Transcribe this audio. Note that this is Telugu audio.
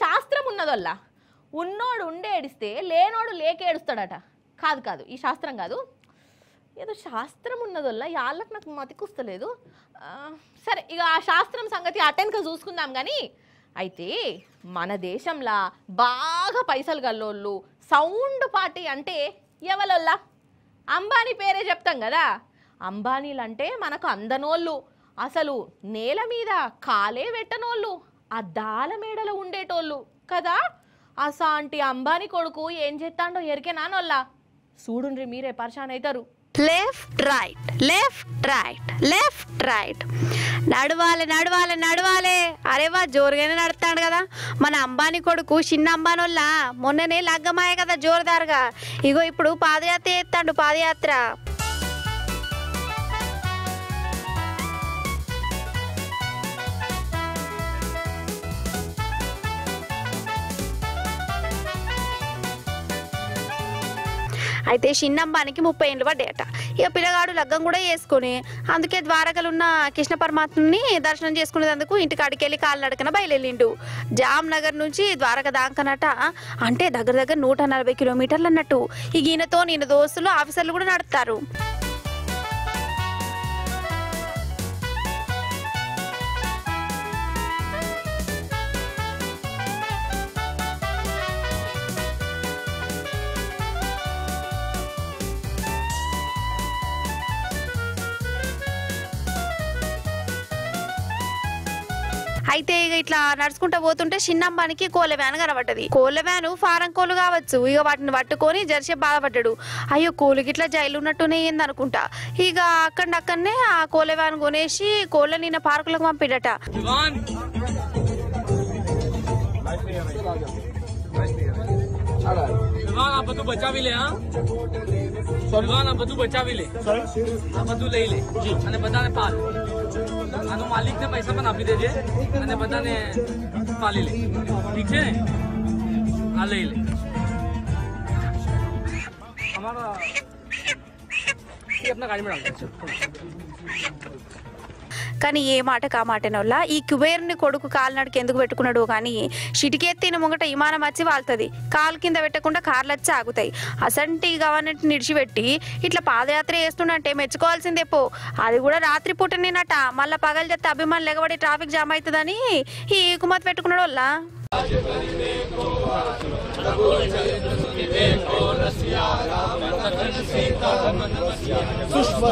శాస్త్రం ఉన్నదోల్లా, ఉన్నోడు ఉండే ఏడిస్తే లేనోడు లేక ఏడుస్తాడట. కాదు కాదు, ఈ శాస్త్రం కాదు, ఏదో శాస్త్రం ఉన్నదోల్లా, వాళ్ళకి నాకు మతికొస్తలేదు. సరే, ఇక ఆ శాస్త్రం సంగతి అటెన్క చూసుకుందాం. కానీ అయితే మన దేశంలో బాగా పైసలు గల్లోళ్ళు సౌండ్ పార్టీ అంటే ఎవరల్లా? అంబానీ పేరే చెప్తాం కదా. అంబానీలు అంటే మనకు అందనోళ్ళు, అసలు నేల మీద కాలే పెట్టనోళ్ళు, అద్దాల మేడలో ఉండేటోళ్ళు కదా. అసాంటి అంబానీ కొడుకు ఏం చేస్తాడో ఎరికేనానోళ్ళ. చూడుండ్రి, మీరే పరిశాన్ అవుతారు. Left right left right left right, నడవాలి నడవాలి నడవాలి. అరేవా జోరుగానే నడుస్తాడు కదా మన అంబానీ కొడుకు. చిన్న అంబానోళ్ళ మొన్ననే లగ్గమాయ కదా జోరుదారుగా. ఇగో ఇప్పుడు పాదయాత్ర చేస్తాడు, పాదయాత్ర. అయితే చిన్నంబానికి 30 ఏళ్ళు పడ్డాయట. ఇక పిల్లగాడు లగ్గం కూడా చేసుకుని అందుకే ద్వారకలు ఉన్న కృష్ణ పరమాత్మని దర్శనం చేసుకునేందుకు ఇంటికాడికి వెళ్ళి కాలినడకన బయలుదేరిండు. జామ్ నగర్ నుంచి ద్వారక దాకనట. అంటే దగ్గర దగ్గర 140 కిలోమీటర్లు అన్నట్టు. ఇక ఈయనతో ఈయన దోస్తులు ఆఫీసర్లు కూడా నడుపుతారు. అయితే ఇక ఇట్లా నడుచుకుంటా పోతుంటే చిన్నంబానికి కోళ్ళ వ్యాన్ కనబడ్డది. కోళ్ళ వ్యాను ఫారం కోళ్ళు కావచ్చు. ఇక వాటిని పట్టుకొని జర్సే బాధపడ్డాడు. అయ్యో కోళ్ళకి ఇట్లా జైలు ఉన్నట్టునే ఏంది అనుకుంటా. ఇక అక్కడనే ఆ కోళ్ళ వ్యాన్ కొనేసి కోళ్ళ నిన్న పార్కులకు పంపిడట. आप बतू बच्चा भी ले, हाँ विवान आप बतू बच्चा भी ले, आप बतू ले ले અને બધાને પાલ આનો માલિકને પૈસા પણ આપી દેજે અને બધાને પાલી લે, ઠીક છે ને? આ લઈ લે. हमारा ये अपना गाड़ी में डाल दो. కానీ ఏ మాట కా మాటనోళ్ళ ఈ కుబేరుని కొడుకు కాలినడికి ఎందుకు పెట్టుకున్నాడు కానీ చిటికెత్తిన ముంగట విమానం వచ్చి వాళ్తుంది. కాలు కింద పెట్టకుండా కార్లు వచ్చి ఆగుతాయి. అసంటి గవర్నమెంట్ నిడిచిపెట్టి ఇట్లా పాదయాత్ర చేస్తున్నట్టే మెచ్చుకోవాల్సిందే పో. అది కూడా రాత్రి పూట నేనట. మళ్ళీ పగలు చేస్తే అభిమానులు ఎగబడి ట్రాఫిక్ జామ్ అవుతుందని ఈ కుమతి పెట్టుకున్నాడు వాళ్ళ. सुष्मा